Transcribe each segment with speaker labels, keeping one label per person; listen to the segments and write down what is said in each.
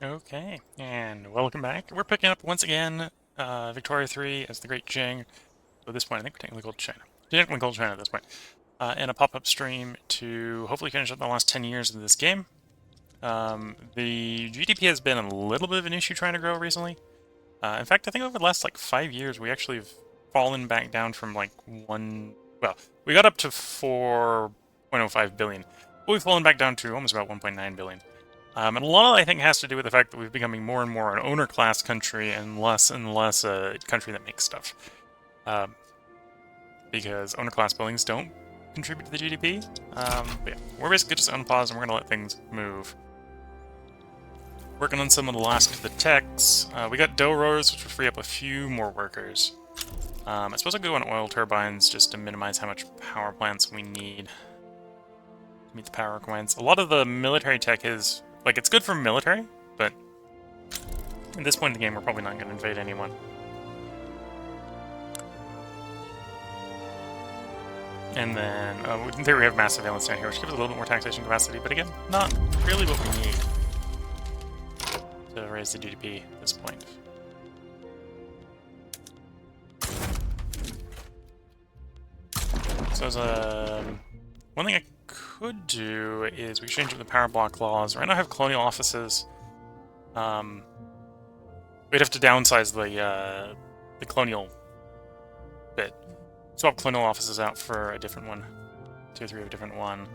Speaker 1: Okay, and welcome back. We're picking up once again Victoria 3 as the Great Qing. So at this point, I think we're technically called China. Technically called China at this point. And a pop-up stream to hopefully finish up the last 10 years of this game. The GDP has been a little bit of an issue trying to grow recently. In fact, I think over the last like 5 years, we actually have fallen back down from like well, we got up to 4.05 billion, but we've fallen back down to almost about 1.9 billion. And a lot of it, I think, has to do with the fact that we're becoming more and more an owner-class country and less a country that makes stuff. Because owner-class buildings don't contribute to the GDP. But yeah, we're basically just unpause and we're going to let things move. Working on some of the last of the techs. We got dough rollers, which will free up a few more workers. I suppose I'll go on oil turbines just to minimize how much power plants we need to meet the power requirements. A lot of the military tech is, like, it's good for military, but at this point in the game, we're probably not going to invade anyone. And then, in theory, we have mass surveillance down here, which gives a little bit more taxation capacity, but again, not really what we need to raise the GDP at this point. So as one thing I could do is we change up the power block laws. Right now I have colonial offices. We'd have to downsize the colonial bit. Swap colonial offices out for a different one. 2 or 3 of a different one.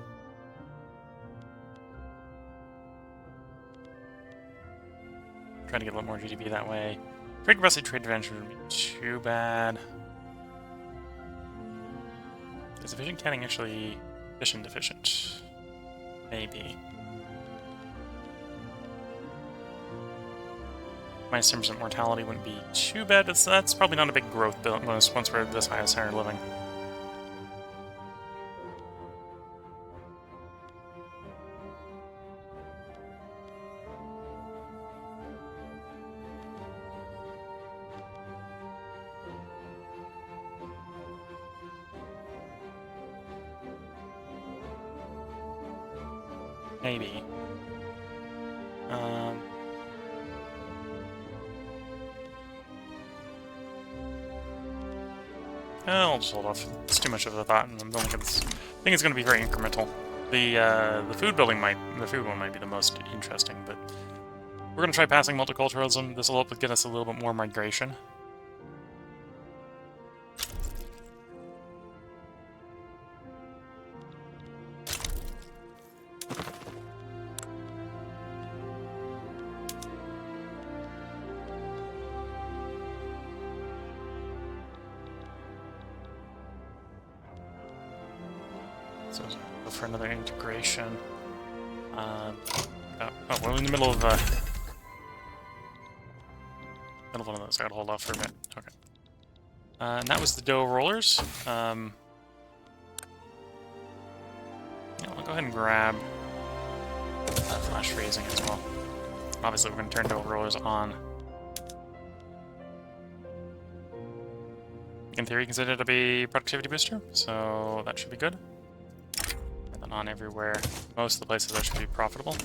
Speaker 1: Trying to get a little more GDP that way. Trade capacity, trade advantage wouldn't be too bad. Is efficient canning actually efficient deficient? Maybe. Minus 10% mortality wouldn't be too bad. That's probably not a big growth bonus once we're this high as higher living. Maybe. I'll just hold off. It's too much of a thought, and I don't think I think it's going to be very incremental. The food one might be the most interesting, but we're going to try passing multiculturalism. This will help get us a little bit more migration. So go for another integration. We're in the middle of one of those. I gotta hold off for a bit. Okay. And that was the dough rollers. Yeah, I'll go ahead and grab flash freezing as well. Obviously, we're going to turn dough rollers on. In theory, consider it to be a productivity booster, so that should be good. On everywhere. Most of the places that should be profitable.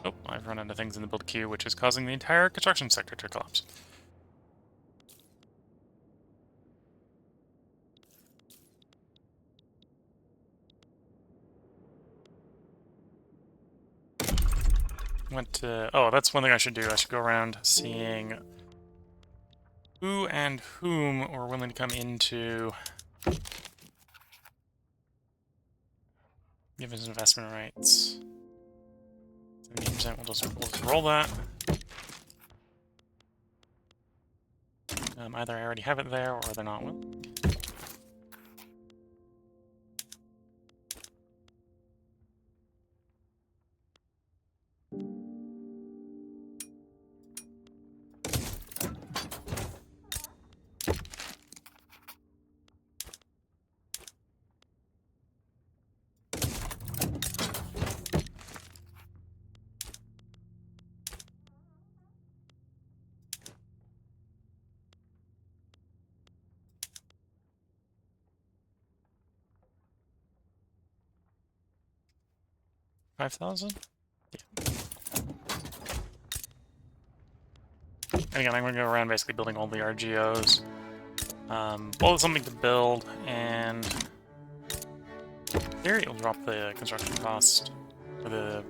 Speaker 1: Oh, I've run into things in the build queue, which is causing the entire construction sector to collapse. Oh, that's one thing I should do. I should go around seeing who and whom are willing to come into... Give us investment rights. 70%, we'll just roll that. Either I already have it there, or they're not willing. $5,000? Yeah. And again, I'm going to go around basically building all the RGOs. Well, it's something to build, and in theory it'll drop the construction cost, or the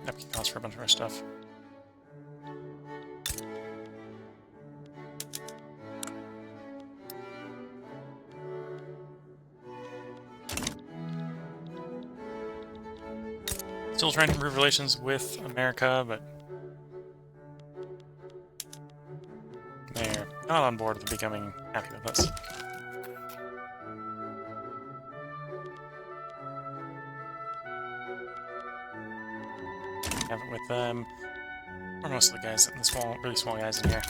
Speaker 1: upkeep cost for a bunch of our stuff. Still trying to improve relations with America, but they're not on board with becoming happy with us. Have it with them, or most of the guys, the small, really small guys in here.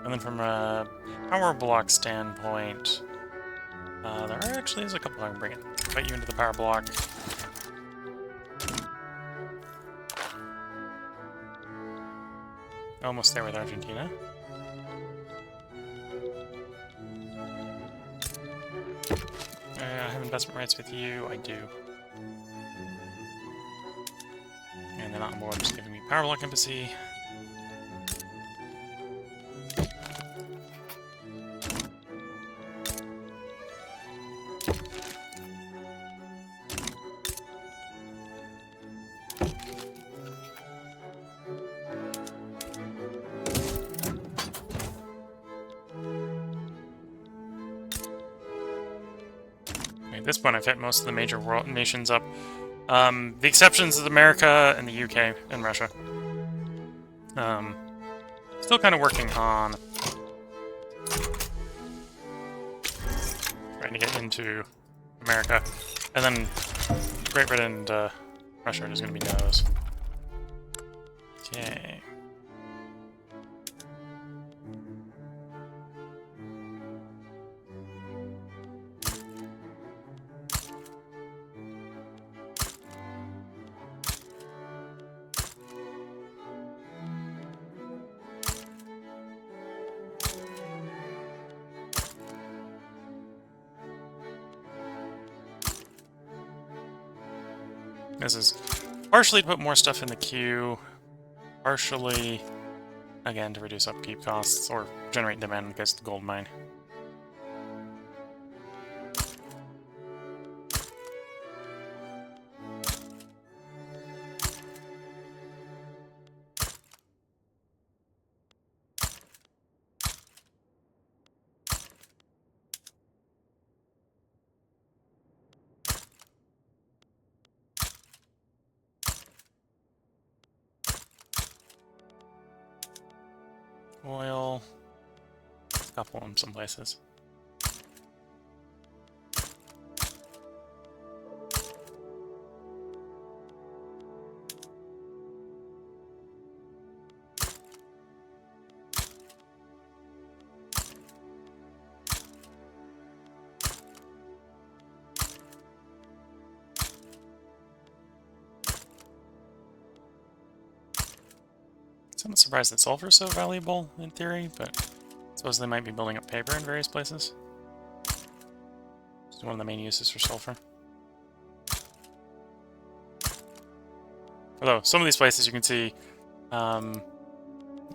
Speaker 1: And then from a power block standpoint, there actually is a couple I can bring in. Invite you into the power block. Almost there with Argentina. I have investment rights with you. I do. And they're not on board, just giving me power block embassy. At this point, I've hit most of the major world nations up. The exceptions is America and the UK and Russia. Still kind of working on trying to get into America. And then Great Britain and Russia are just going to be no's. Okay. This is partially to put more stuff in the queue, partially, again, to reduce upkeep costs or generate demand in case of the gold mine. Oil, a couple in some places. I'm not surprised that sulfur is so valuable in theory, but I suppose they might be building up paper in various places. It's one of the main uses for sulfur. Although, some of these places you can see, actually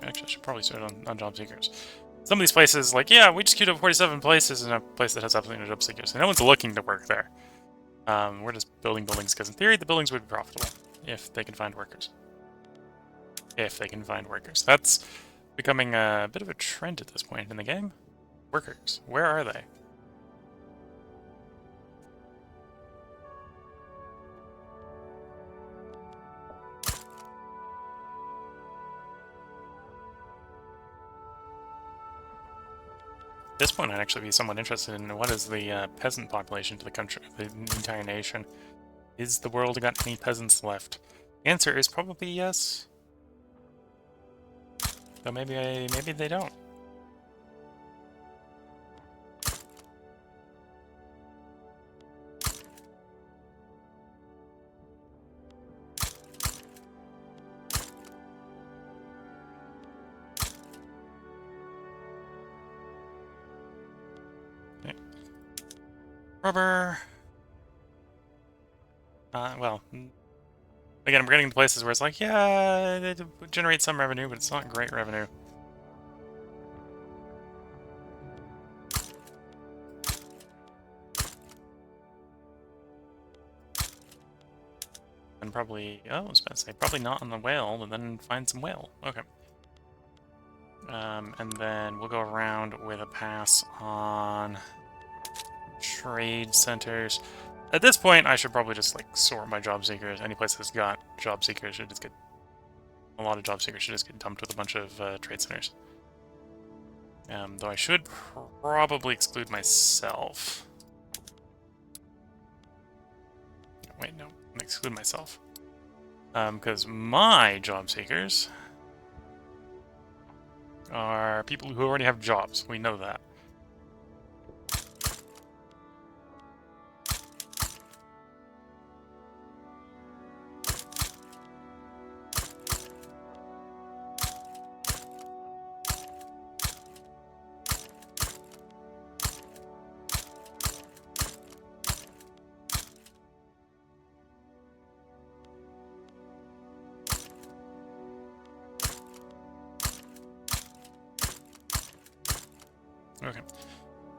Speaker 1: I should probably start on job seekers. Some of these places, like, yeah, we just queued up 47 places in a place that has absolutely no job seekers. And no one's looking to work there. We're just building buildings because in theory the buildings would be profitable if they can find workers. If they can find workers. That's becoming a bit of a trend at this point in the game. Workers. Where are they? At this point, I'd actually be somewhat interested in what is the peasant population to the country, the entire nation. Is the world got any peasants left? The answer is probably yes. Though maybe they don't. Okay. Rubber. Well, Again, we're getting to places where it's like, yeah, it generates some revenue, but it's not great revenue. And probably, oh, I was about to say, probably not on the whale, but then find some whale. Okay. And then we'll go around with a pass on trade centers. At this point, I should probably just like sort my job seekers. Any place that's got job seekers should just get a lot of job seekers should just get dumped with a bunch of trade centers. Though I should probably exclude myself. Wait, no, I'm exclude myself. Because my job seekers are people who already have jobs. We know that. Okay.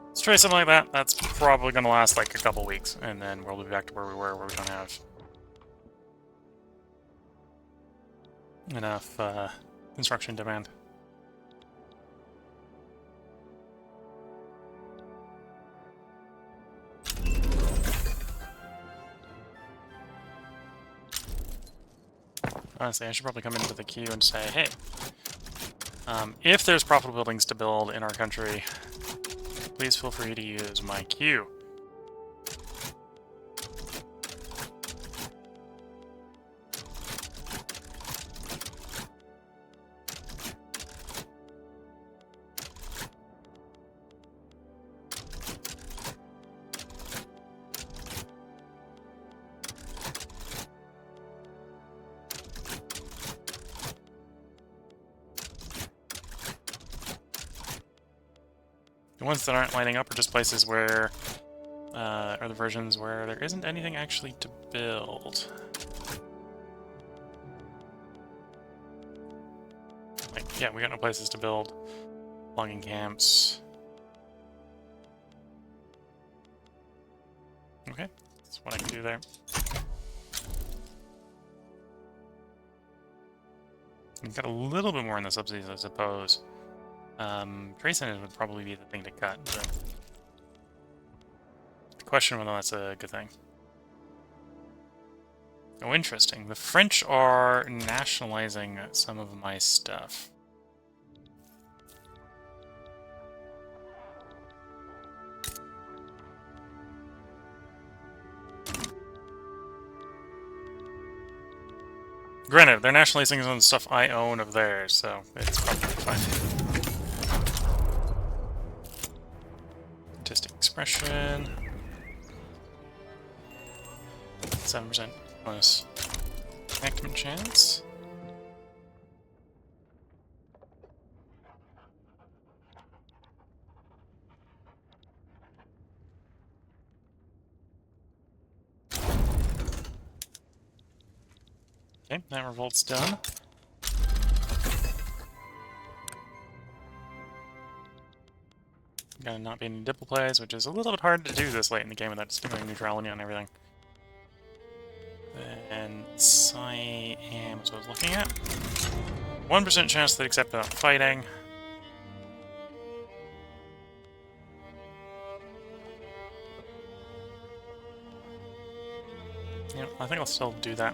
Speaker 1: Let's try something like that. That's probably going to last like a couple weeks, and then we'll be back to where we were, where we don't have enough construction demand. Honestly, I should probably come into the queue and say, hey, if there's profitable buildings to build in our country, please feel free to use my queue. The ones that aren't lining up are just places where, are the versions where there isn't anything actually to build. Like, yeah, we got no places to build. Logging camps. Okay, that's what I can do there. We've got a little bit more in the subsidies, I suppose. Trade centers would probably be the thing to cut, but the question whether that's a good thing. Oh, interesting. The French are nationalizing some of my stuff. Granted, they're nationalizing some of the stuff I own of theirs, so it's probably fine. Artistic expression. 7% bonus enactment chance. Okay, that revolt's done. Gotta not be any dipple plays, which is a little bit hard to do this late in the game without stimulating neutrality on everything. And Siam is what I was looking at. 1% chance they accept without fighting. Yeah, I think I'll still do that.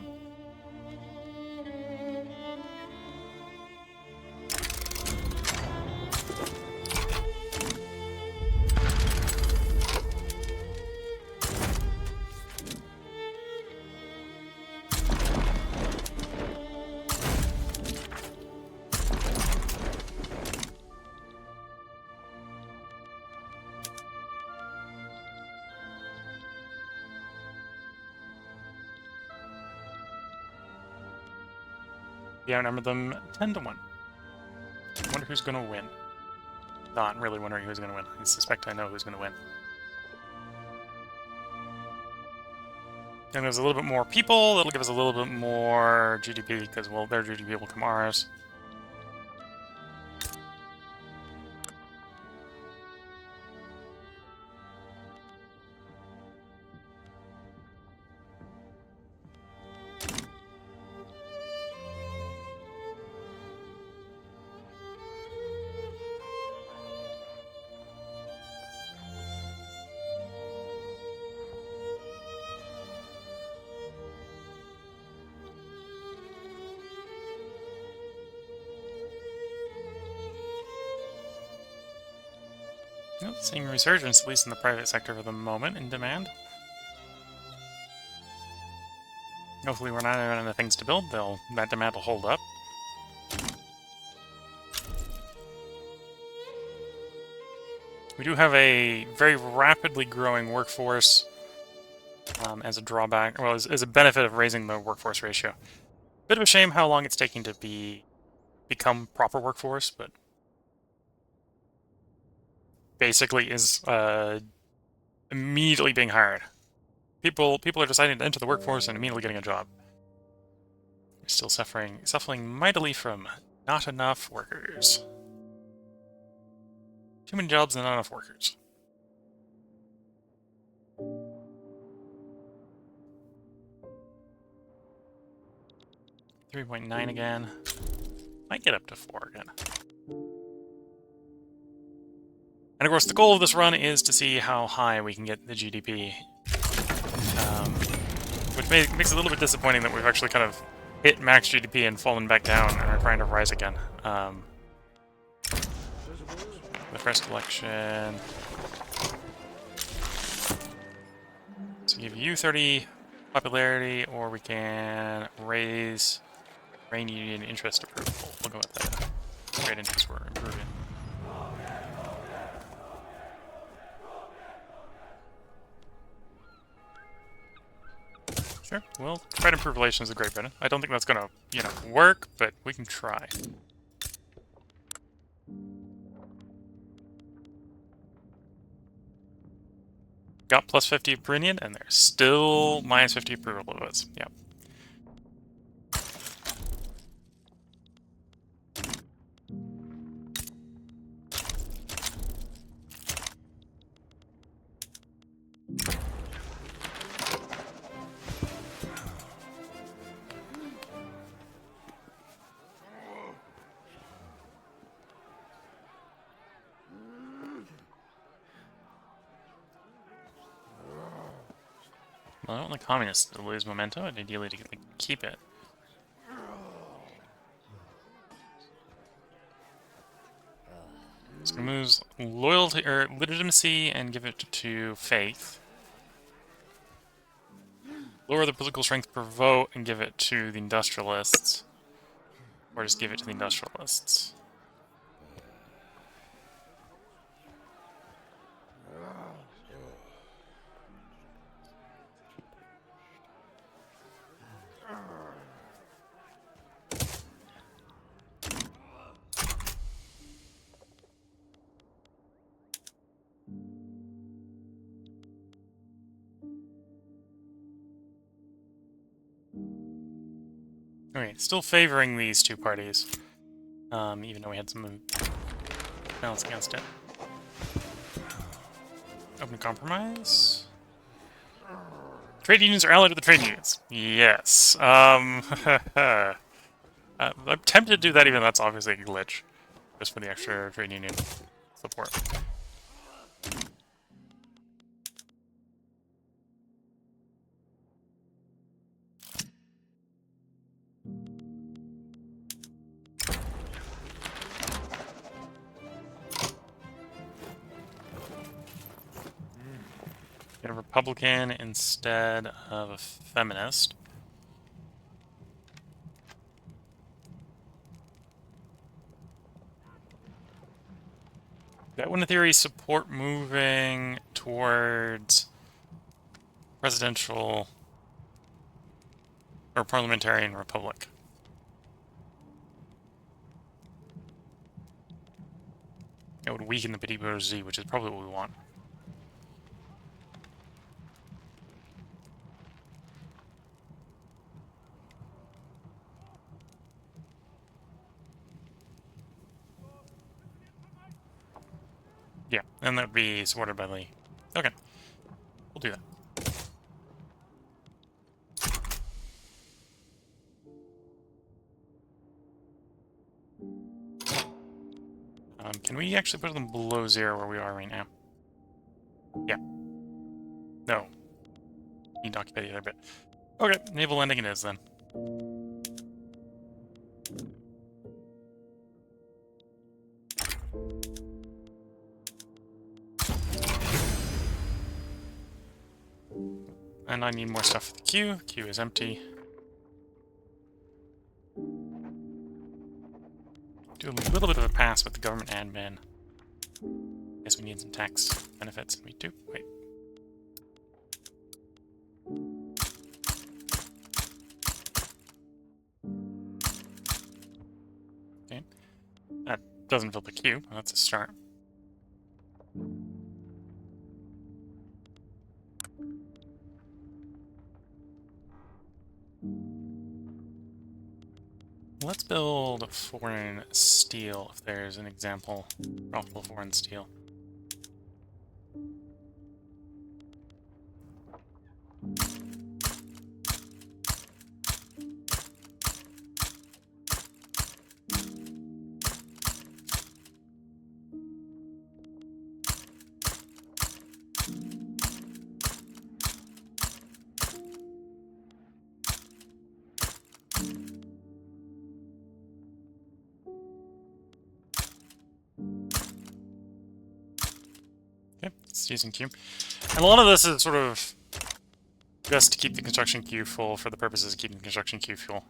Speaker 1: We outnumber them 10 to 1. I wonder who's gonna win. Not really wondering who's gonna win. I suspect I know who's gonna win. That'll give us a little bit more people. That'll give us a little bit more GDP because, well, their GDP will come ours. Nope, seeing a resurgence, at least in the private sector for the moment, in demand. Hopefully we're not running out of things to build, that demand will hold up. We do have a very rapidly growing workforce as a drawback, well, as a benefit of raising the workforce ratio. Bit of a shame how long it's taking to become proper workforce, but basically is immediately being hired. People are deciding to enter the workforce and immediately getting a job. We're still suffering mightily from not enough workers. Too many jobs and not enough workers. $3.9 again. Might get up to 4 again. And of course, the goal of this run is to see how high we can get the GDP. Which makes it a little bit disappointing that we've actually kind of hit max GDP and fallen back down and are trying to rise again. The first election. So give you 30 popularity, or we can raise Grain Union interest approval. We'll go with that. Trade interests were improving. Sure, we'll try to improve relations with Great Britain. I don't think that's gonna, work, but we can try. Got plus 50 Britannian, and there's still minus 50 approval of us. Yep. Well, I don't want the communists to lose momentum, and ideally to keep it. It's gonna move loyalty or legitimacy and give it to faith. Lower the political strength per vote and give it to the industrialists. Or just give it to the industrialists. Okay, still favoring these two parties, even though we had some balance against it. Open compromise. Trade unions are allied with the trade unions. Yes. I'm tempted to do that, even though that's obviously a glitch, just for the extra trade union support. Get a Republican instead of a feminist. That would, in theory, support moving towards presidential or parliamentarian republic. It would weaken the petit bourgeoisie, which is probably what we want. Yeah, and that would be supported by the... Okay, we'll do that. Can we actually put them below 0 where we are right now? Yeah. No. Need to occupy the other bit. Okay, naval landing it is then. And I need more stuff for the queue. Queue is empty. Do a little bit of a pass with the government admin. Guess we need some tax benefits. We do. Wait. Okay. That doesn't fill the queue. That's a start. Let's build foreign steel if there's an example. Profitable foreign steel. Okay, it's using queue. And a lot of this is sort of just to keep the construction queue full for the purposes of keeping the construction queue full.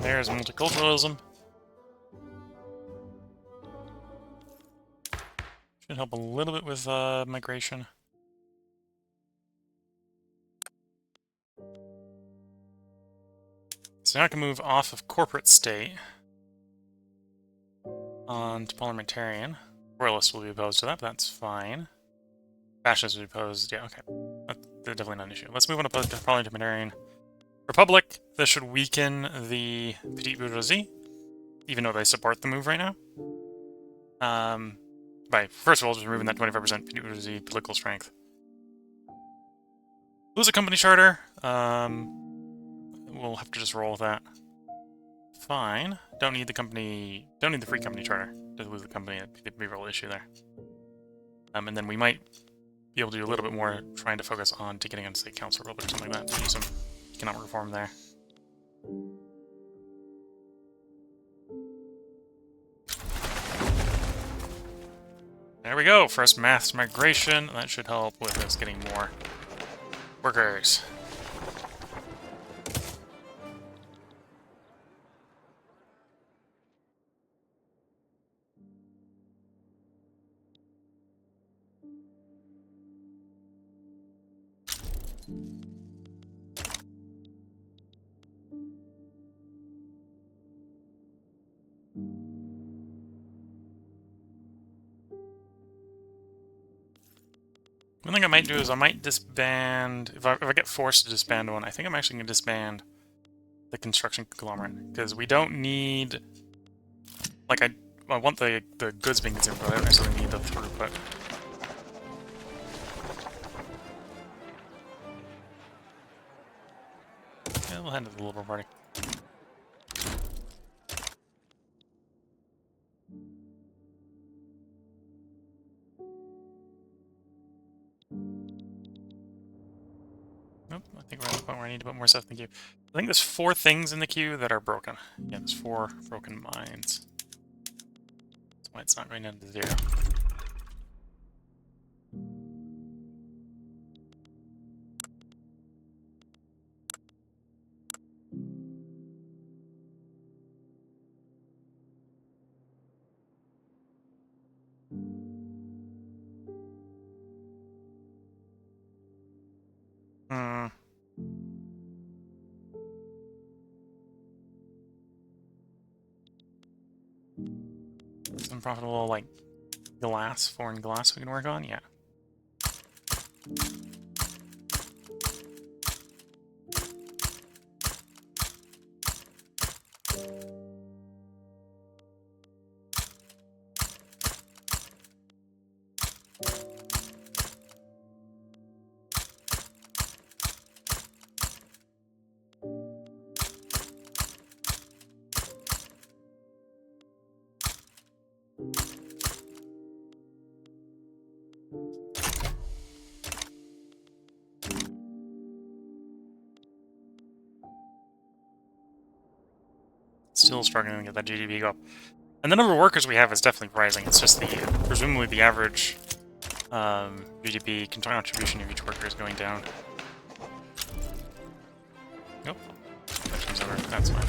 Speaker 1: There's multiculturalism. Should help a little bit with migration. So now I can move off of corporate state on to parliamentarian. Royalists will be opposed to that, but that's fine. Fascists will be opposed. Yeah, okay. That's definitely not an issue. Let's move on to parliamentarian. Republic. This should weaken the petite bourgeoisie, even though they support the move right now. By first of all, just removing that 25% petite bourgeoisie political strength. Lose a company charter. We'll have to just roll with that. Fine. Don't need the free company charter to lose the company. It'd be a real issue there. And then we might be able to do a little bit more trying to focus on getting on state council real bit or something like that to do some economic reform there. There we go. First mass migration. That should help with us getting more workers. One thing I might do is I might disband... If I get forced to disband one, I think I'm actually going to disband the construction conglomerate. Because we don't need... Like, I want the goods being consumed, but I don't necessarily need the throughput. Yeah, we'll head to the Liberal Party. Nope, I think we're at the point where I need to put more stuff in the queue. I think there's 4 things in the queue that are broken. Yeah, there's 4 broken mines. That's why it's not going down to 0. unprofitable, like, glass, foreign glass we can work on? Yeah. Still struggling to get that GDP go up. And the number of workers we have is definitely rising. It's just presumably the average GDP contribution of each worker is going down. Nope. That's fine.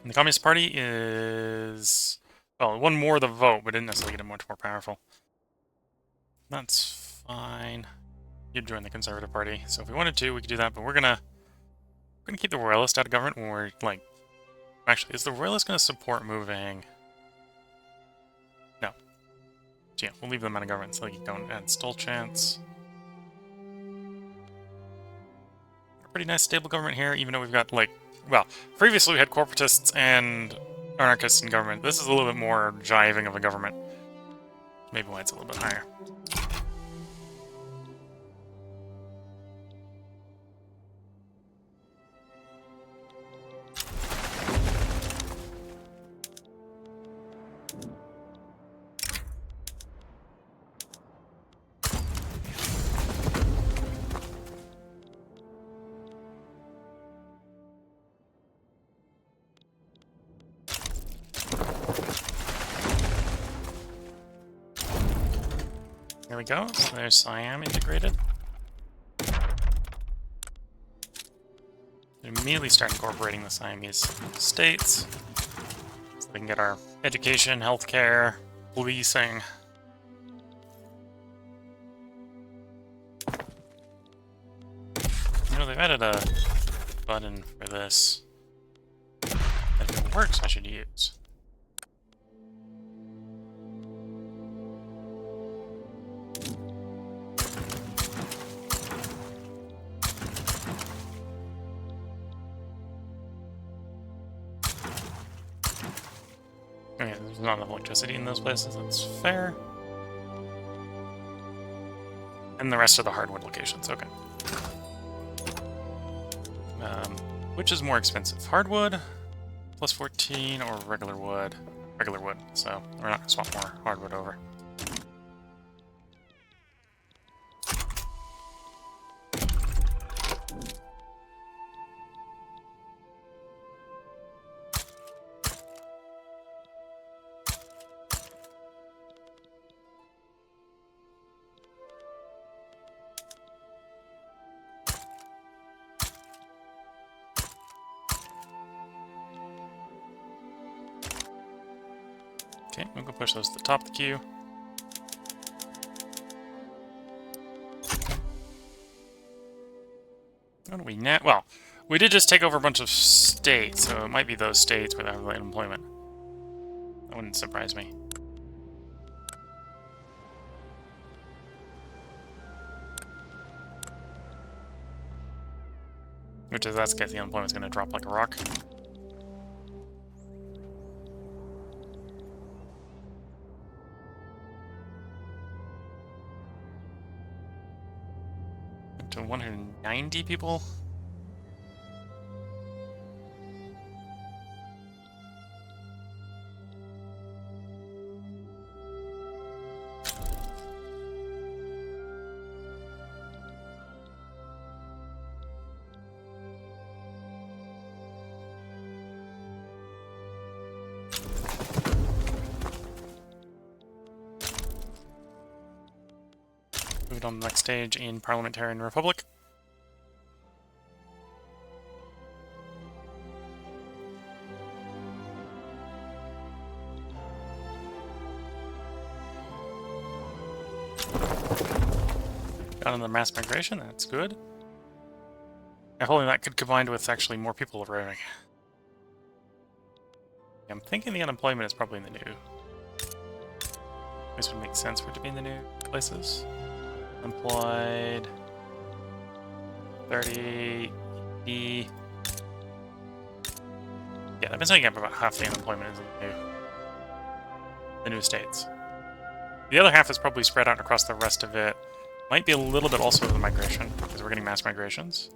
Speaker 1: And the Communist Party is... well, it won more of the vote, but didn't necessarily get it much more powerful. That's fine. You'd join the Conservative Party. So if we wanted to, we could do that, but we're gonna keep the Royalists out of government when we're, like... actually, is the Royalist gonna support moving... no. So yeah, we'll leave them out of government so they can go and add Stole Chance. A pretty nice stable government here, even though we've got, like... well, previously we had corporatists and anarchists in government. This is a little bit more jiving of a government. Maybe why it's a little bit higher. There we go. So there's Siam integrated. Immediately start incorporating the Siamese states so we can get our education, healthcare, policing. You know, they've added a button for this that if it works, I should use. Okay, there's not enough electricity in those places, that's fair. And the rest of the hardwood locations, okay. Which is more expensive? Hardwood, plus 14, or regular wood? Regular wood, so we're not going to swap more hardwood over. Okay, we'll go push those to the top of the queue. What do we net? Well, we did just take over a bunch of states, so it might be those states where they have unemployment. That wouldn't surprise me. Which is, that's because the unemployment's going to drop like a rock. To 190 people. Moved on to the next stage in Parliamentarian Republic. Got another mass migration, that's good. If only that could combine with actually more people arriving. I'm thinking the unemployment is probably in the new. This would make sense for it to be in the new places. Employed 30 E. Yeah, I've been saying about half the unemployment is in the new states. The other half is probably spread out across the rest of it. Might be a little bit also of the migration, because we're getting mass migrations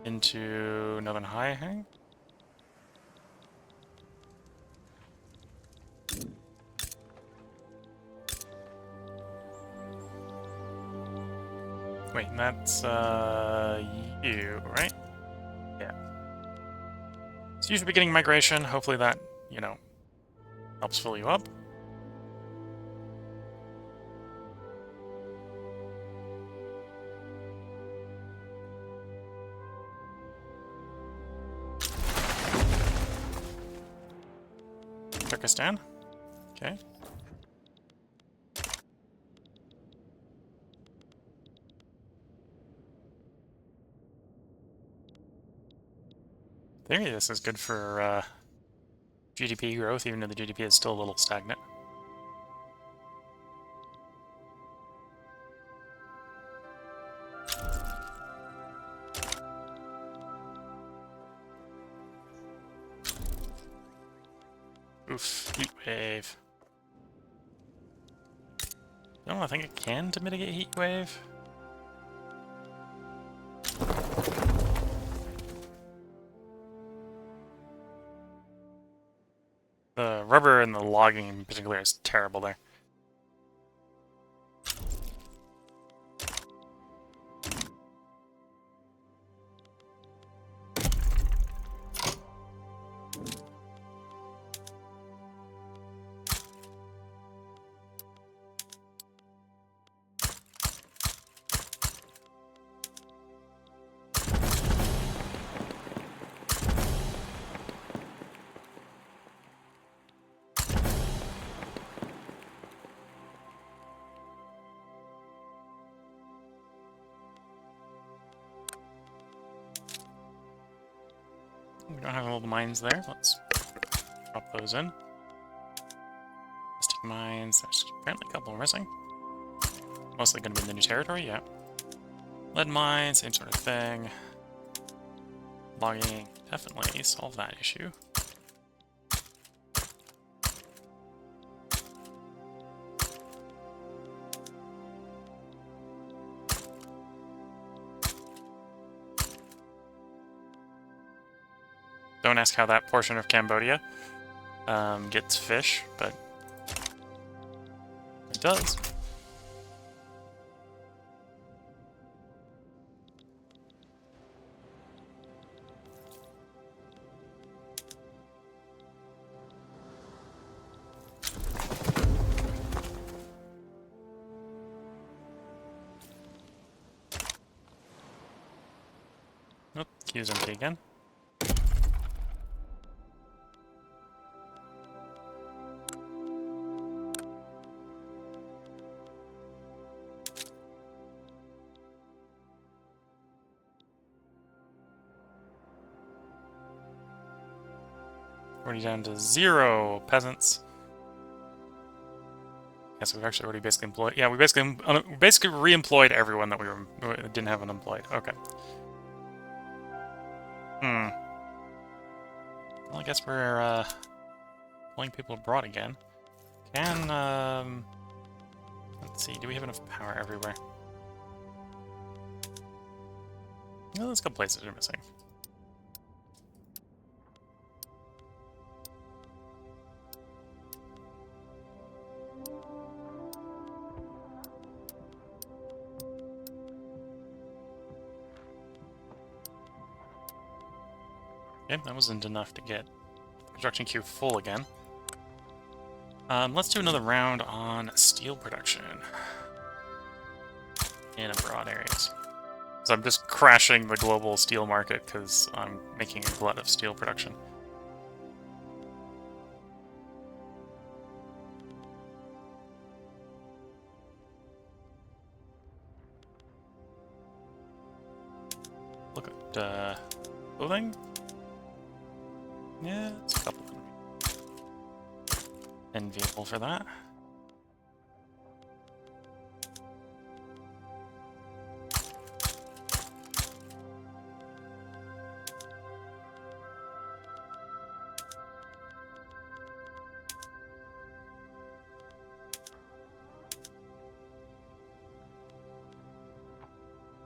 Speaker 1: into Northern Haihang. Wait, that's you, right? Yeah. So you should be getting migration. Hopefully that, you know, helps fill you up. Turkestan. Okay. Theory, this is good for GDP growth, even though the GDP is still a little stagnant. Oof, heat wave. No, I think it can to mitigate heat wave. The rubber and the logging in particular is terrible there. We don't have all the mines there. Let's drop those in. Mystic mines. There's apparently a couple missing. Mostly going to be in the new territory, yeah. Lead mines, same sort of thing. Logging, definitely solve that issue. Don't ask how that portion of Cambodia gets fish, but it does. Nope, queue's empty again. Already down to 0 peasants. Yes, we've actually already basically employed. Yeah, we basically re-employed everyone that we didn't have unemployed. Okay. Well, I guess we're pulling people abroad again. Can let's see. Do we have enough power everywhere? No, there's a couple places we're missing. Okay, that wasn't enough to get construction queue full again. Let's do another round on steel production in abroad areas. So I'm just crashing the global steel market because I'm making a glut of steel production. Look at clothing. Yeah, it's a couple. enviable for that.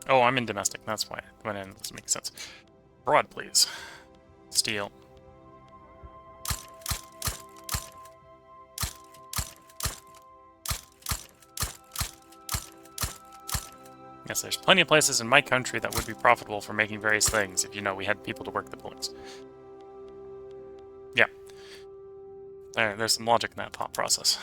Speaker 1: Oh, I'm in domestic. That's why it went in. Doesn't make sense. Broad, please. Steel. Yes, there's plenty of places in my country that would be profitable for making various things if, you know, we had people to work the buildings. Yeah. There's some logic in that thought process.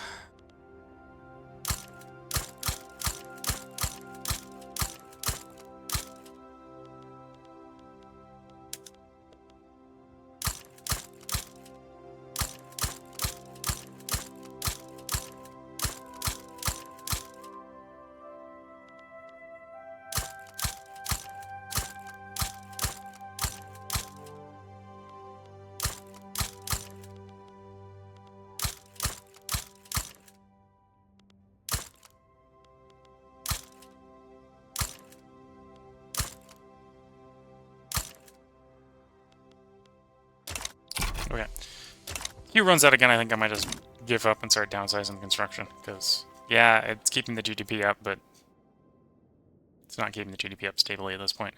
Speaker 1: Okay. Q runs out again, I think I might just give up and start downsizing construction, because, yeah, it's keeping the GDP up, but it's not keeping the GDP up stably at this point.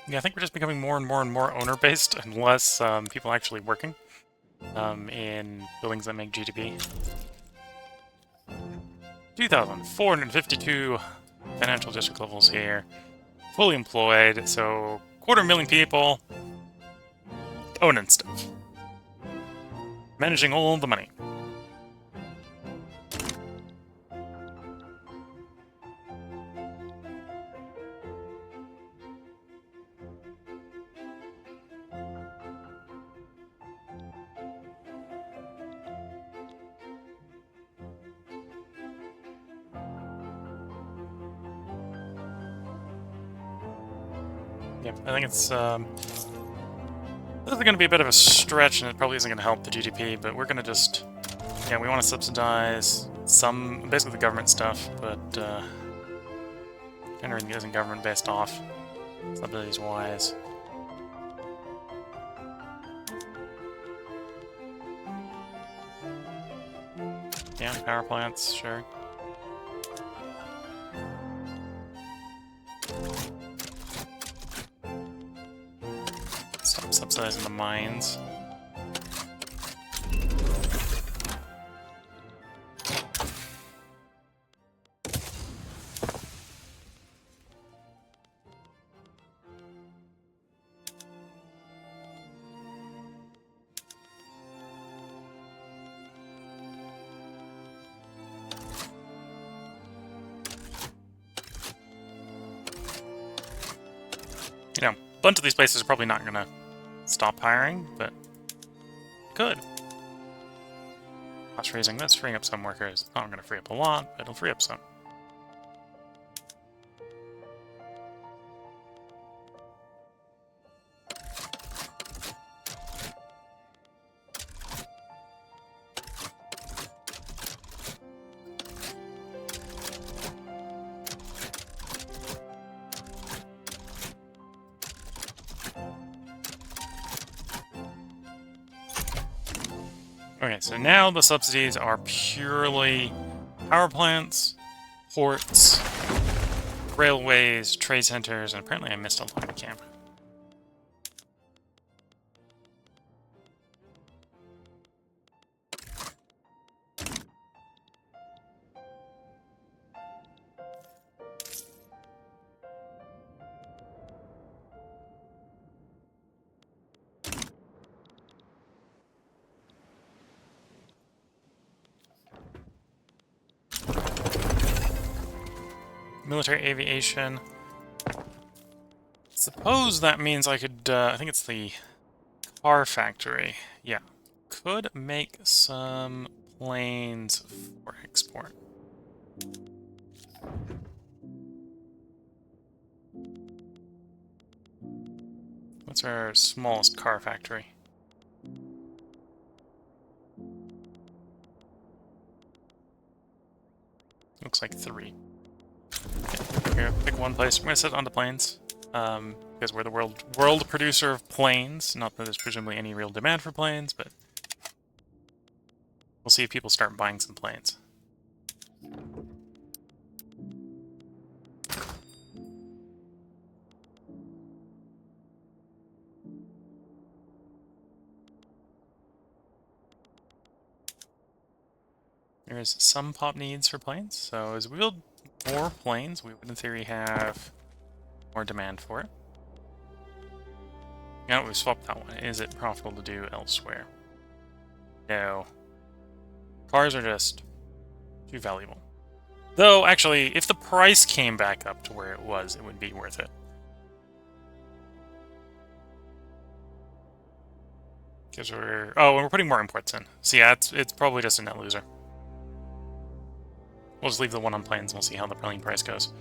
Speaker 1: Yeah, I think we're just becoming more and more owner-based and less people actually working in buildings that make GDP. 2,452 financial district levels here. Fully employed, so 250,000 people owning stuff. Managing all the money. Yep, I think it's this is going to be a bit of a stretch, and it probably isn't going to help the GDP, but we're going to just, yeah, we want to subsidize some, basically the government stuff, but everything isn't government-based off, subsidies-wise. Yeah, power plants, sure. Stop subsidizing the mines. You know, a bunch of these places are probably not going to stop hiring, but good. Cost raising this, freeing up some workers. It's not going to free up a lot, but it'll free up some. Okay, so now the subsidies are purely power plants, ports, railways, trade centers, and apparently I missed a logging camp. military aviation. Suppose that means I could, I think it's the car factory. Yeah. Could make some planes for export. What's our smallest car factory? Looks like 3. Okay, we're gonna pick one place. We're gonna set it on the planes. Because we're the world producer of planes. Not that there's presumably any real demand for planes, but we'll see if people start buying some planes. There is some pop needs for planes, so as we build more planes, we would in theory have more demand for it. Now that we've swapped that one, is it profitable to do elsewhere? No. Cars are just too valuable. Though, actually, if the price came back up to where it was, it would be worth it. Because we're... Oh, and we're putting more imports in. So yeah, it's probably just a net loser. We'll just leave the one on planes and we'll see how the plane price goes.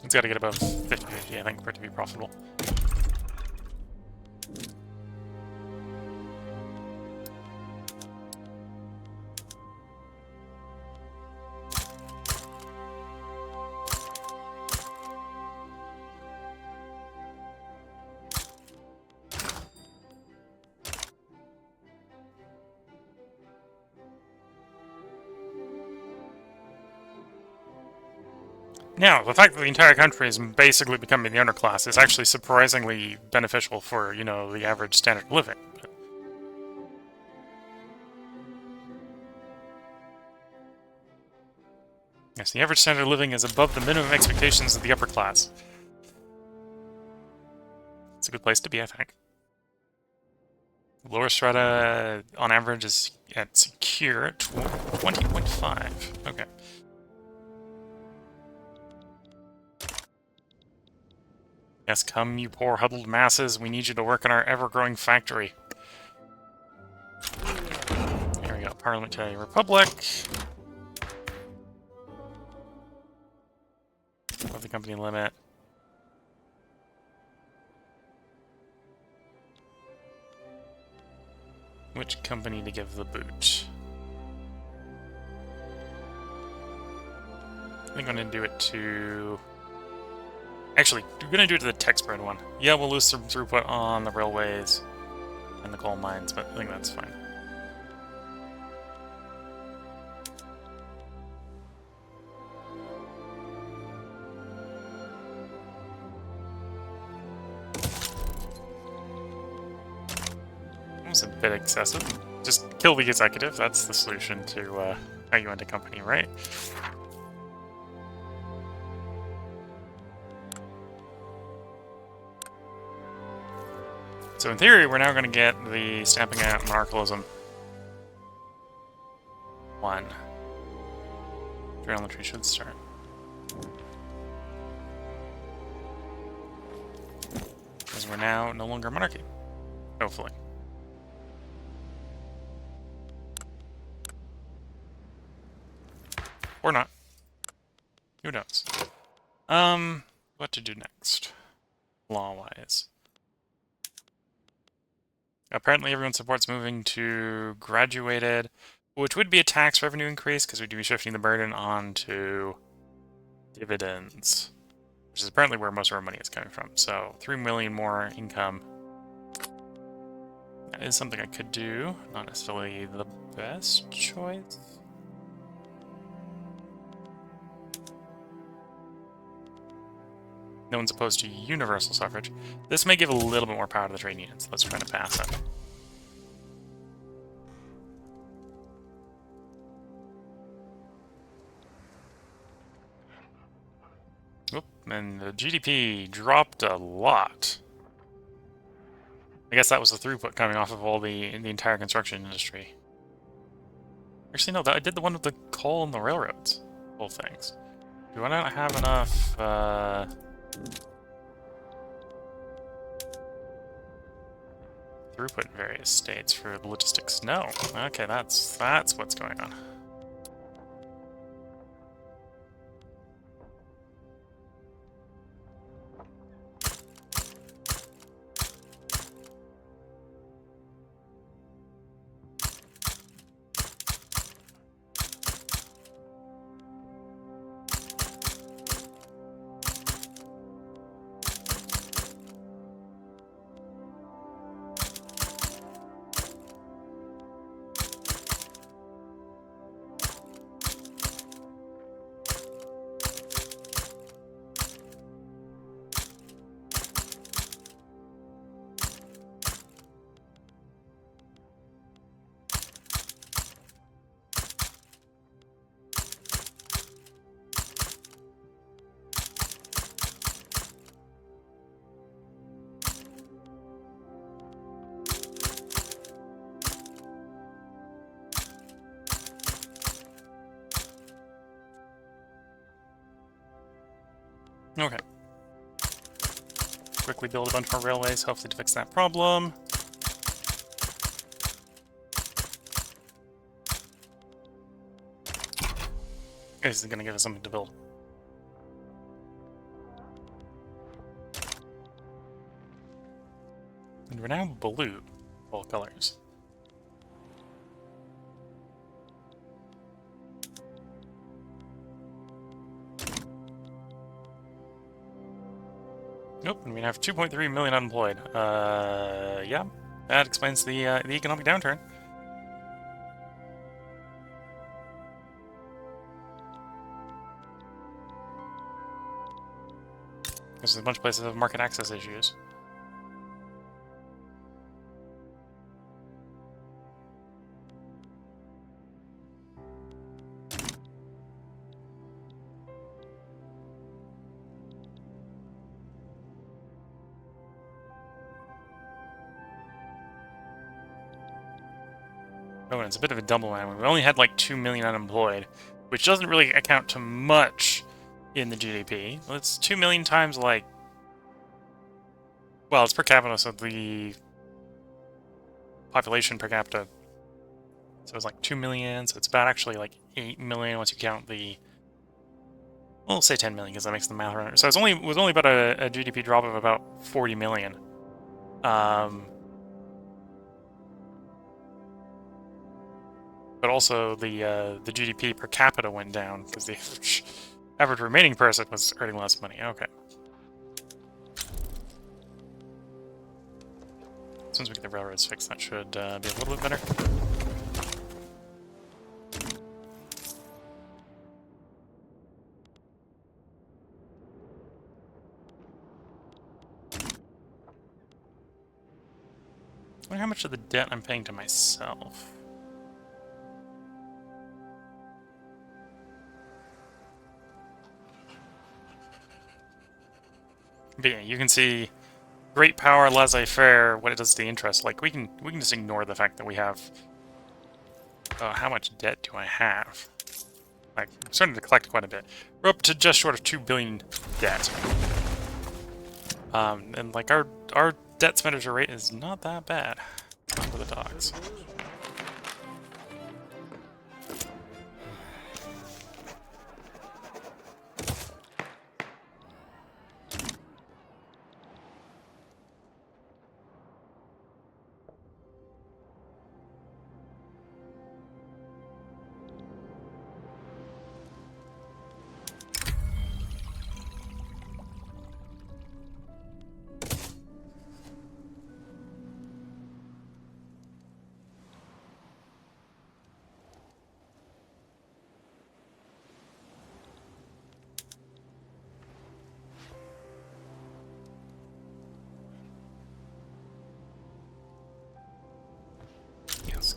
Speaker 1: It's got to get above 50, I think, for it to be profitable. Now, the fact that the entire country is basically becoming the underclass is actually surprisingly beneficial for, you know, the average standard of living. But... yes, the average standard of living is above the minimum expectations of the upper class. It's a good place to be, I think. Lower strata, on average, is at secure at 20.5. Okay. Yes, come, you poor huddled masses. We need you to work in our ever-growing factory. Here we go. Parliamentary Republic. Above the company limit. Which company to give the boot? I think I'm going to do it to... Actually, we're going to do it to the tech spread one. Yeah, we'll lose some throughput on the railways and the coal mines, but I think that's fine. That was a bit excessive. Just kill the executive. That's the solution to how you end a company, right? So in theory, we're now going to get the stamping out monarchalism 1. Journal should start. Because we're now no longer a monarchy. Hopefully. Or not. Who knows? What to do next? Law-wise. Apparently everyone supports moving to graduated, which would be a tax revenue increase because we'd be shifting the burden onto dividends, which is apparently where most of our money is coming from. So 3 million more income. That is something I could do. Not necessarily the best choice. No one's opposed to universal suffrage. This may give a little bit more power to the trade unions. Let's try to pass it. Oop, and the GDP dropped a lot. I guess that was the throughput coming off of all the entire construction industry. Actually, no, I did the one with the coal and the railroads. Whole things. Do I not have enough, throughput in various states for the logistics? No. Okay, that's what's going on. Okay. Quickly build a bunch more railways, hopefully to fix that problem. This is gonna give us something to build. And we're now blue, all colors. Nope, and we have 2.3 million unemployed. Yeah, that explains the economic downturn. Because a bunch of places have market access issues. Oh, and it's a bit of a double whammy. We only had like 2 million unemployed, which doesn't really account to much in the GDP. Well, it's 2 million times like... Well, it's per capita, so the population per capita. So it's like 2 million, so it's about actually like 8 million once you count the... Well, we'll say 10 million because that makes the math right. So it was only about a GDP drop of about 40 million. But also the GDP per capita went down because the average remaining person was earning less money. Okay. As soon as we get the railroads fixed, that should be a little bit better. I wonder how much of the debt I'm paying to myself. But yeah, you can see great power, laissez-faire, what it does to the interest. Like we can just ignore the fact that we have. How much debt do I have? Like, I'm starting to collect quite a bit. We're up to just short of 2 billion debt. And like our debt expenditure rate is not that bad for the dogs.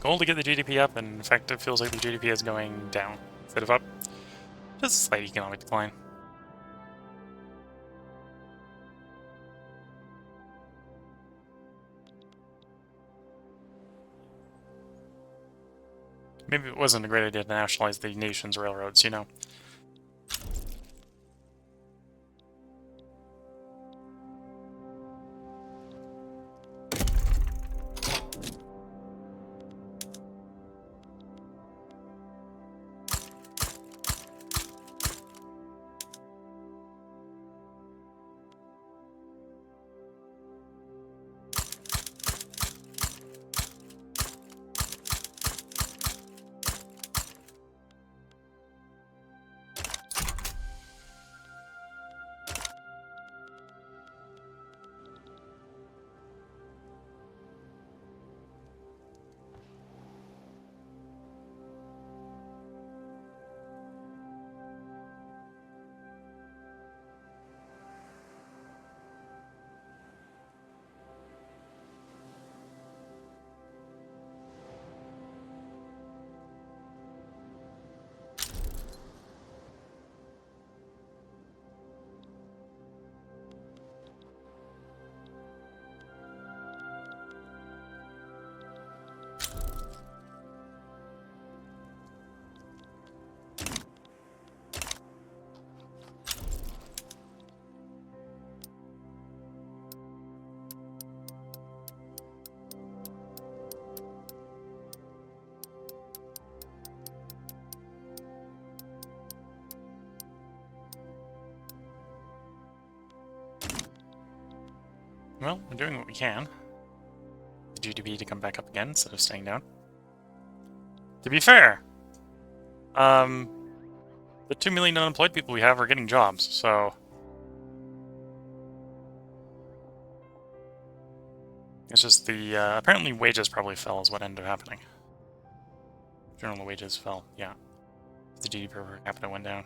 Speaker 1: Goal to get the GDP up, and in fact it feels like the GDP is going down instead of up. Just a slight economic decline. Maybe it wasn't a great idea to nationalize the nation's railroads, you know? Well, we're doing what we can. The GDP to come back up again instead of staying down. To be fair, the 2 million unemployed people we have are getting jobs, so... It's just the, apparently wages probably fell is what ended up happening. General wages fell, yeah. The GDP per capita went down.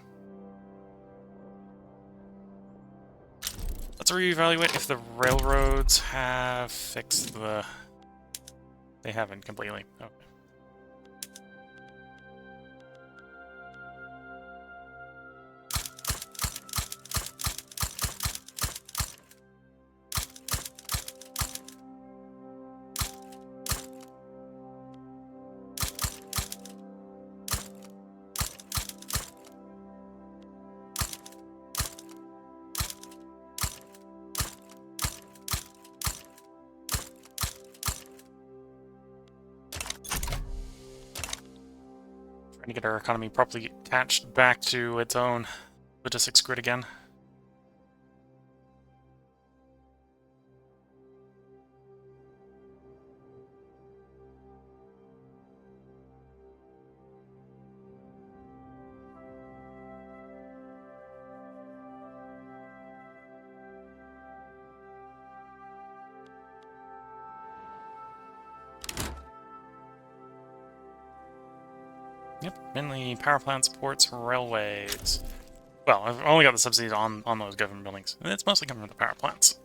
Speaker 1: Let's reevaluate if the railroads have fixed the... They haven't completely. Okay. Trying to get our economy properly attached back to its own logistics grid again. Yep, mainly power plants, ports, railways. Well, I've only got the subsidies on those government buildings, and it's mostly coming from the power plants.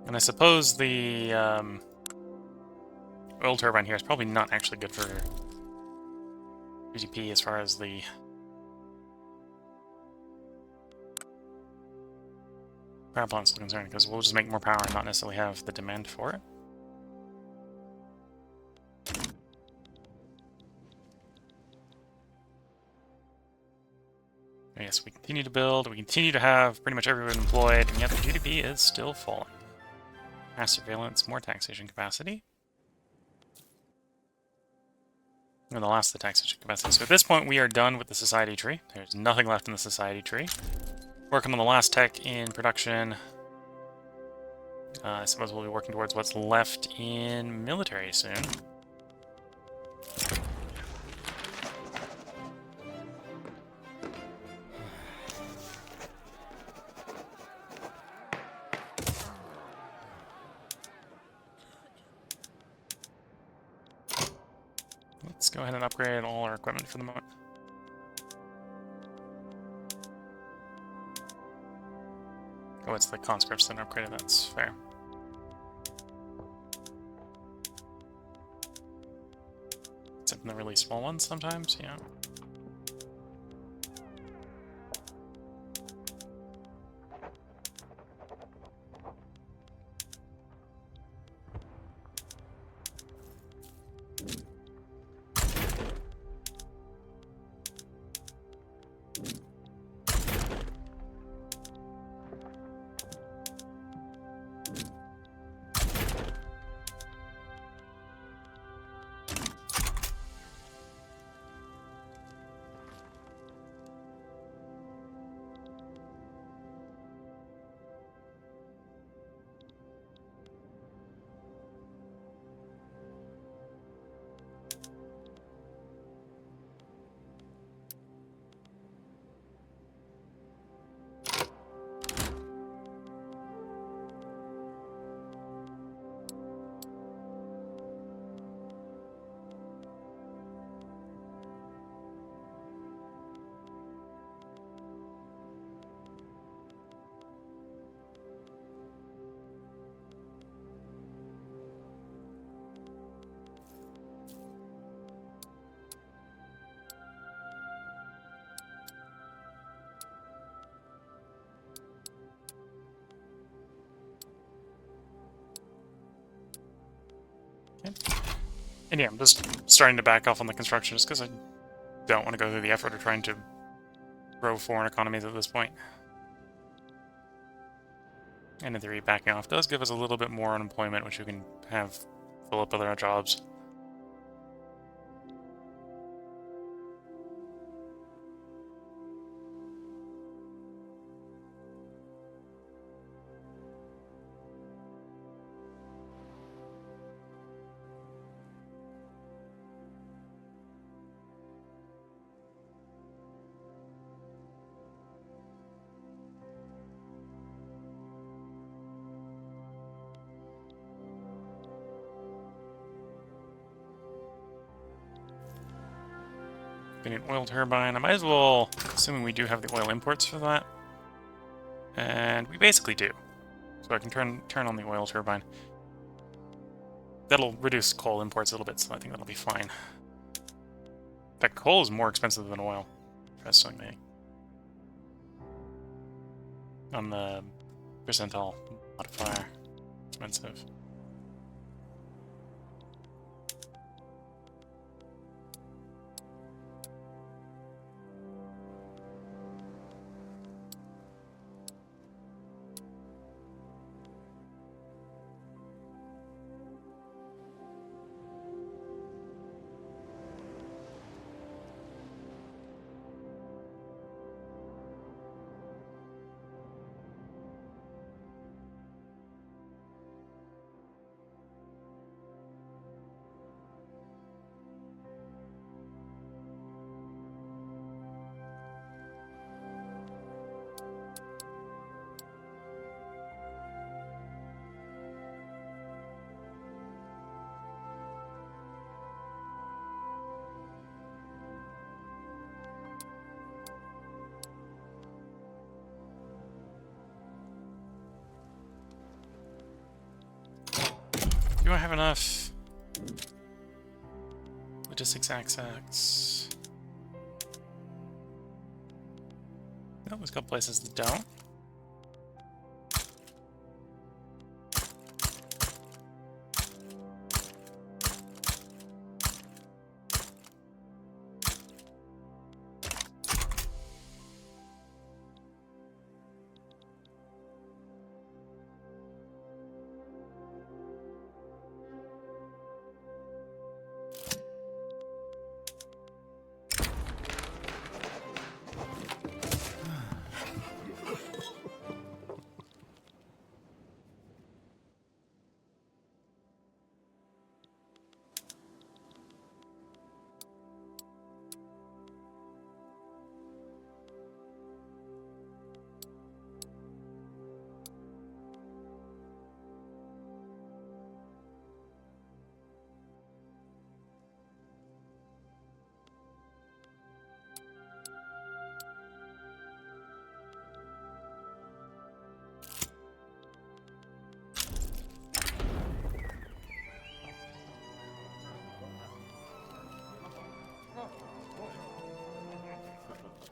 Speaker 1: And I suppose the oil turbine here is probably not actually good for GDP as far as the power plants are concerned, because we'll just make more power and not necessarily have the demand for it. Yes, we continue to build, we continue to have pretty much everyone employed, and yet the GDP is still falling. Mass surveillance, more taxation capacity. And the last of the taxation capacity. So at this point, we are done with the society tree. There's nothing left in the society tree. Working on the last tech in production. I suppose we'll be working towards what's left in military soon. Let's go ahead and upgrade all our equipment for the moment. Oh, it's the conscripts that upgraded, that's fair. than the really small ones sometimes, yeah. And yeah, I'm just starting to back off on the construction just because I don't want to go through the effort of trying to grow foreign economies at this point. And in theory, backing off does give us a little bit more unemployment, which we can have fill up other jobs. Getting an oil turbine. I might as well, assuming we do have the oil imports for that. And we basically do. So I can turn on the oil turbine. That'll reduce coal imports a little bit, so I think that'll be fine. In fact, coal is more expensive than oil, interestingly. On the percentile modifier. Expensive. Do I have enough logistics access? No, there's a couple places that don't.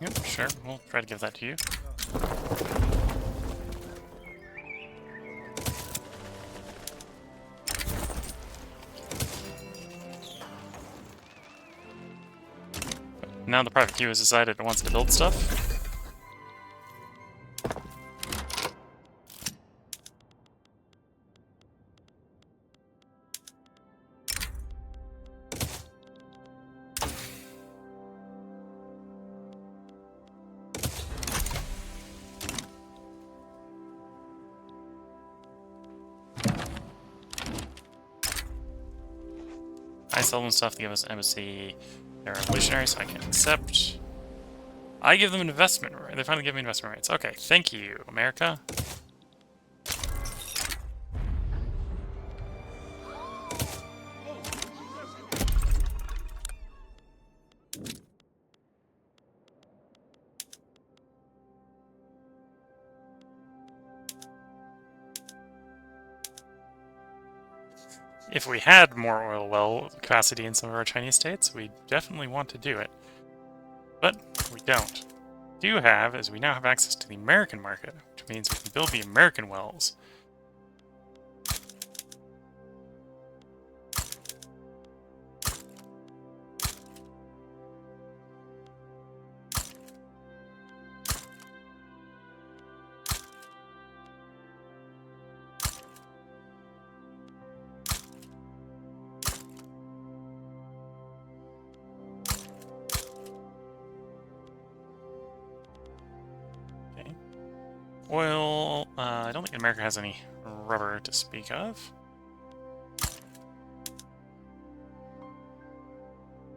Speaker 1: Yep, sure. We'll try to give that to you. Now the private queue has decided it wants to build stuff. I sell them stuff, they give us embassy. They're revolutionary, so I can accept. I give them an investment right. They finally give me investment rights. Okay, thank you, America. If we had more oil well capacity in some of our Chinese states, we definitely want to do it. But we don't. What we do have is we now have access to the American market, which means we can build the American wells. Oil, I don't think America has any rubber to speak of.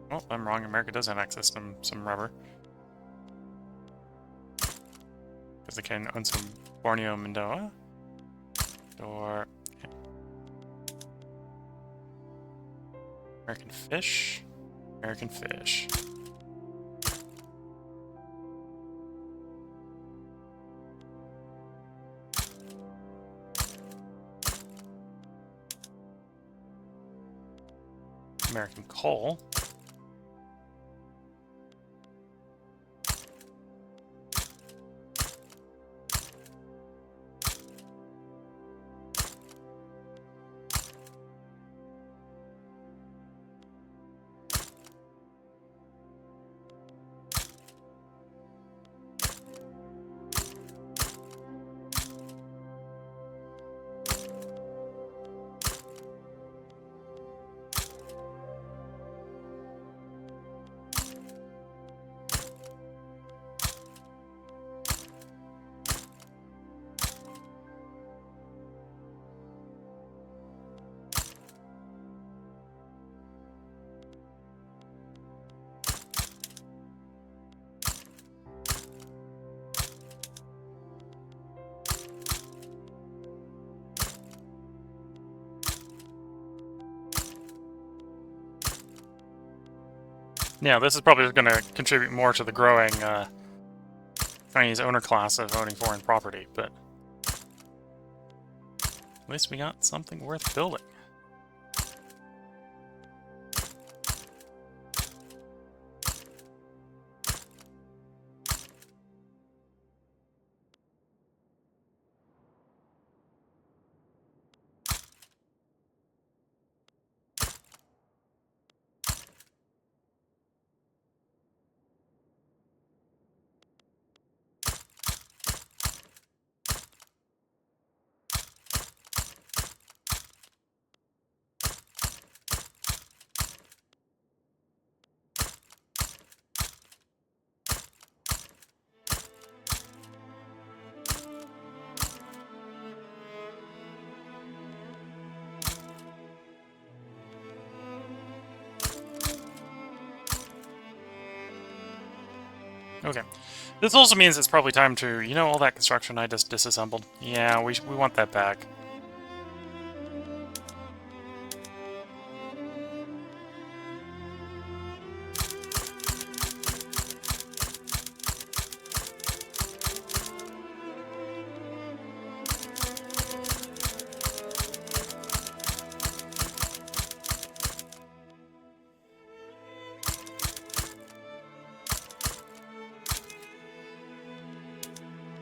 Speaker 1: Well, I'm wrong, America does have access to some rubber. Because they can own some Borneo Mindoa. Or... okay. American fish. American fish. American coal. Yeah, this is probably going to contribute more to the growing Chinese owner class of owning foreign property, but at least we got something worth building. Okay. This also means it's probably time to, you know, all that construction I just disassembled? Yeah, we want that back.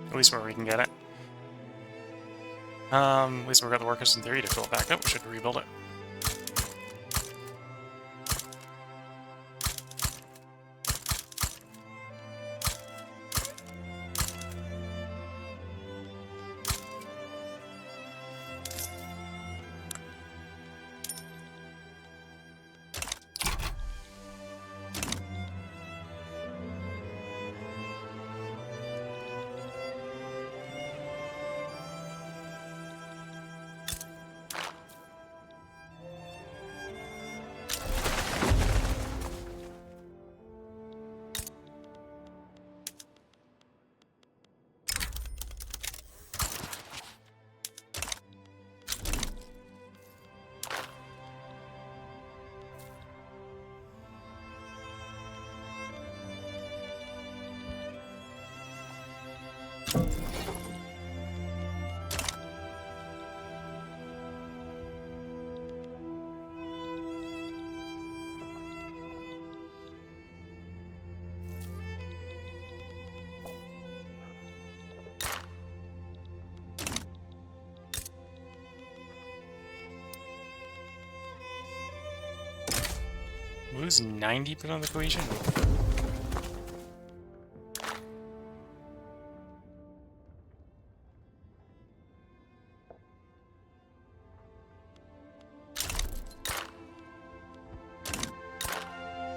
Speaker 1: At least where we can get it. At least we've got the workers in theory to fill it back up. We should rebuild it. Lose 90% of the cohesion?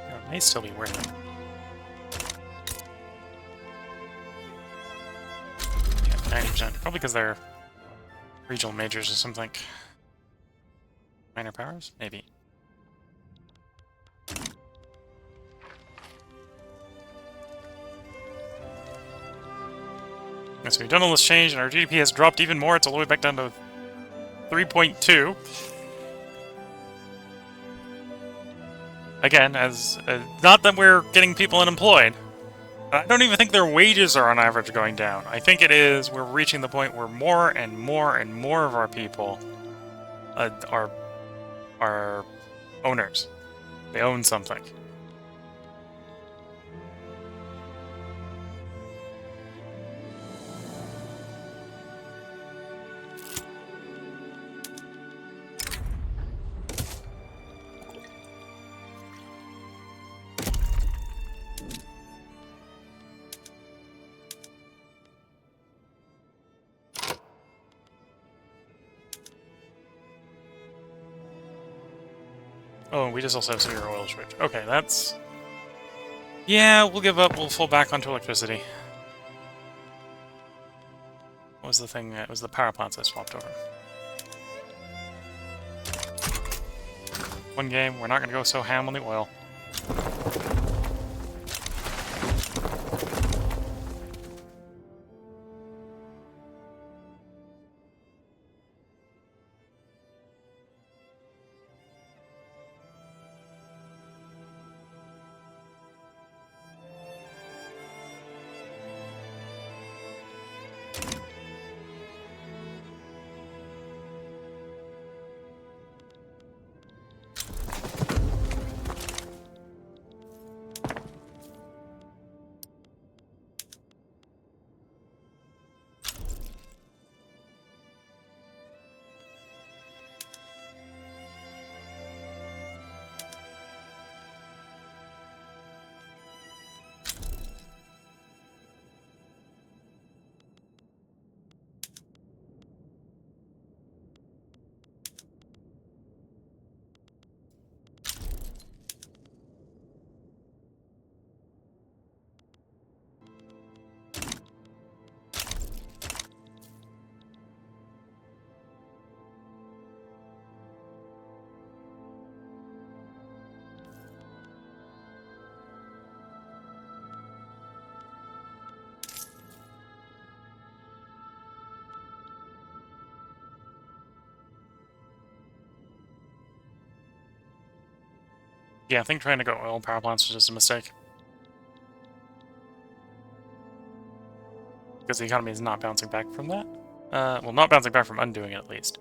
Speaker 1: It may still be worth it. Yeah, 90%. Probably because they're regional majors or something. Minor powers? Maybe. So we've done all this change, and our GDP has dropped even more. It's all the way back down to 3.2. Again, as not that we're getting people unemployed. I don't even think their wages are on average going down. I think it is we're reaching the point where more and more and more of our people are owners. They own something. Oh, and we just also have severe oil shortage. Okay, that's... Yeah, we'll give up. We'll fall back onto electricity. What was the thing? It was the power plants I swapped over. One game, we're not going to go so ham on the oil. Yeah, I think trying to go oil power plants was just a mistake. Because the economy is not bouncing back from that. Well, not bouncing back from undoing it, at least.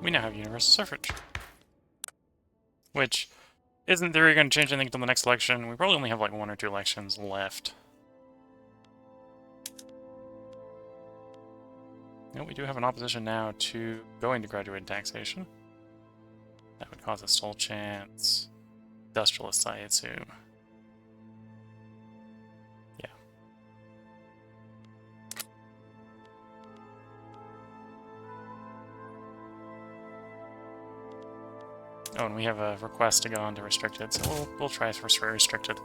Speaker 1: we now have universal suffrage. Which isn't in theory going to change anything until the next election. We probably only have like 1 or 2 elections left. No, we do have an opposition now to going to graduated taxation. That would cause a sole chance. Industrialists, I assume. Yeah. Oh, and we have a request to go on to restricted, so we'll try for restricted.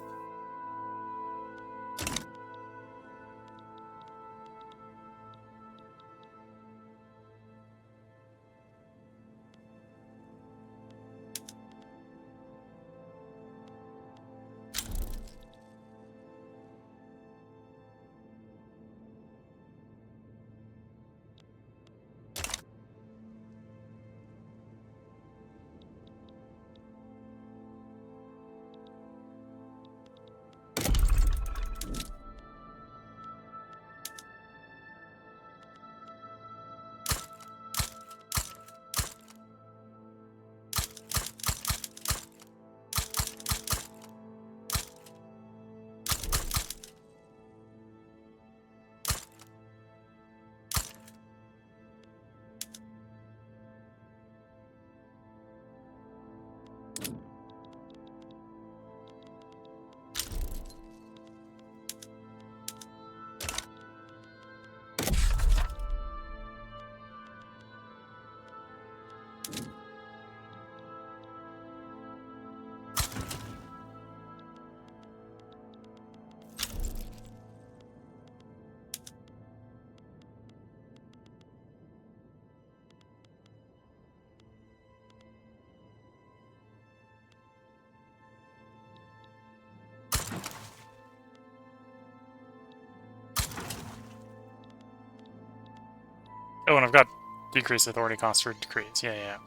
Speaker 1: Oh, and I've got decreased authority costs for decrees. Yeah.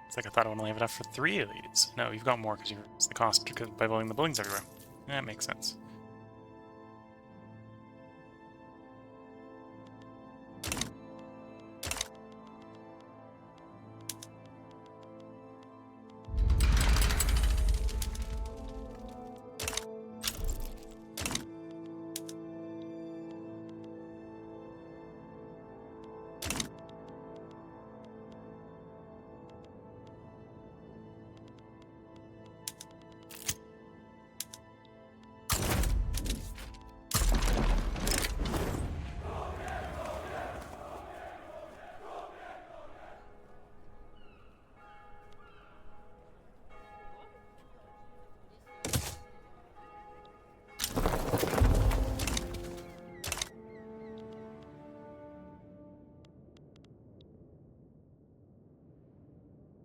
Speaker 1: It's like I thought I would only have enough for 3 of these. No, you've got more because you reduced the cost by building the buildings everywhere. That makes sense.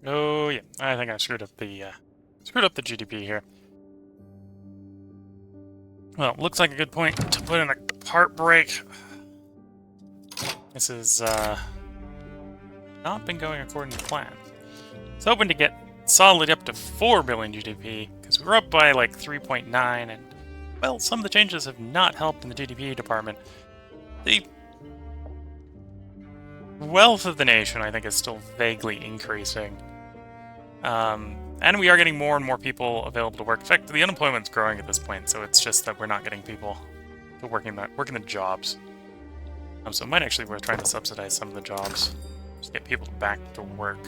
Speaker 1: Oh yeah, I think I screwed up the GDP here. Well, looks like a good point to put in a part break. This has not been going according to plan. I was hoping to get solidly up to 4 billion GDP, because we were up by like 3.9, and well, some of the changes have not helped in the GDP department. The wealth of the nation, I think, is still vaguely increasing. And we are getting more and more people available to work. In fact, the unemployment's growing at this point, so it's just that we're not getting people to working the jobs. So it might actually be worth trying to subsidize some of the jobs. Just get people back to work.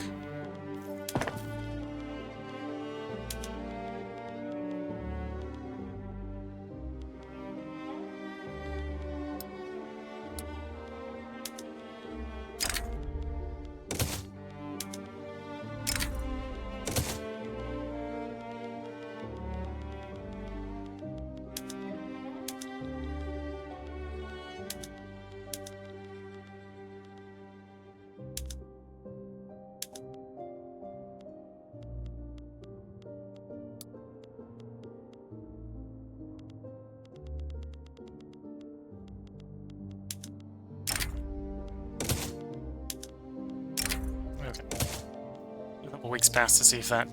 Speaker 1: Weeks past to see if that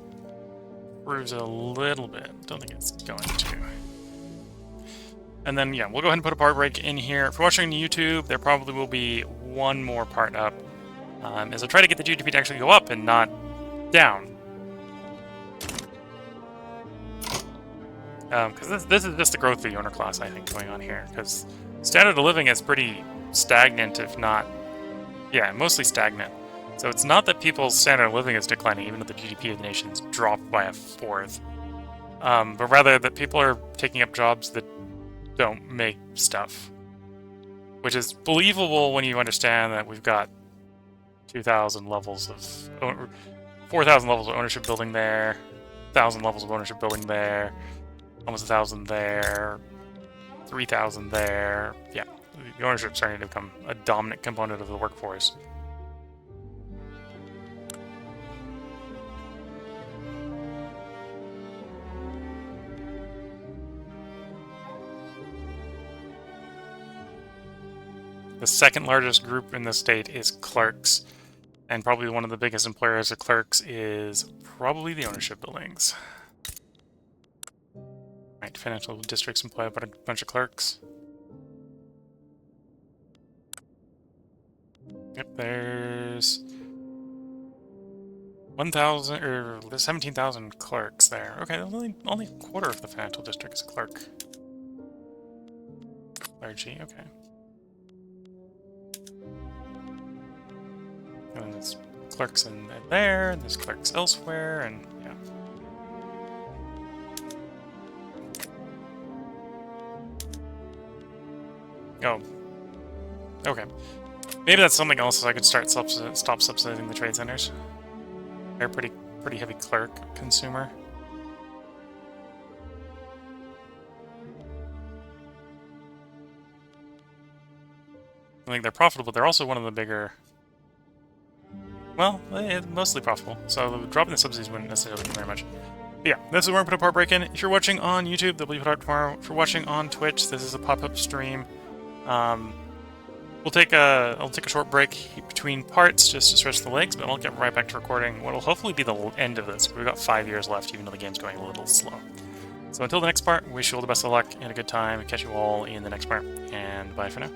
Speaker 1: proves a little bit. Don't think it's going to. And then, yeah, we'll go ahead and put a part break in here. If you're watching on YouTube, there probably will be one more part up, as I try to get the GDP to actually go up and not down. Because this is just the growth of the owner class, I think, going on here. Because standard of living is pretty stagnant, if not... Yeah, mostly stagnant. So it's not that people's standard of living is declining, even though the GDP of the nation's dropped by a fourth. But rather that people are taking up jobs that don't make stuff. Which is believable when you understand that we've got 2,000 levels of... 4,000 levels of ownership building there, 1,000 levels of ownership building there, almost 1,000 there, 3,000 there. Yeah, the ownership's starting to become a dominant component of the workforce. The second largest group in the state is clerks, and probably one of the biggest employers of clerks is probably the ownership buildings. Right, financial districts employ a bunch of clerks. Yep, there's 1,000 or 17,000 clerks there. Okay, only a quarter of the financial district is a clerk. Clergy, okay. And then there's clerks in there, and there's clerks elsewhere, and yeah. Oh. Okay. Maybe that's something else, so I could stop subsidizing the trade centers. They're pretty heavy clerk consumer. I think they're profitable, but they're also one of the bigger... Well, mostly profitable, so dropping the subsidies wouldn't necessarily do very much. But yeah, this is where I put a part break in. If you're watching on YouTube, they'll be put out tomorrow. If you're watching on Twitch, this is a pop-up stream. I'll take a short break between parts just to stretch the legs, but I'll get right back to recording what'll hopefully be the end of this. We've got 5 years left, even though the game's going a little slow. So until the next part, wish you all the best of luck and a good time. Catch you all in the next part, and bye for now.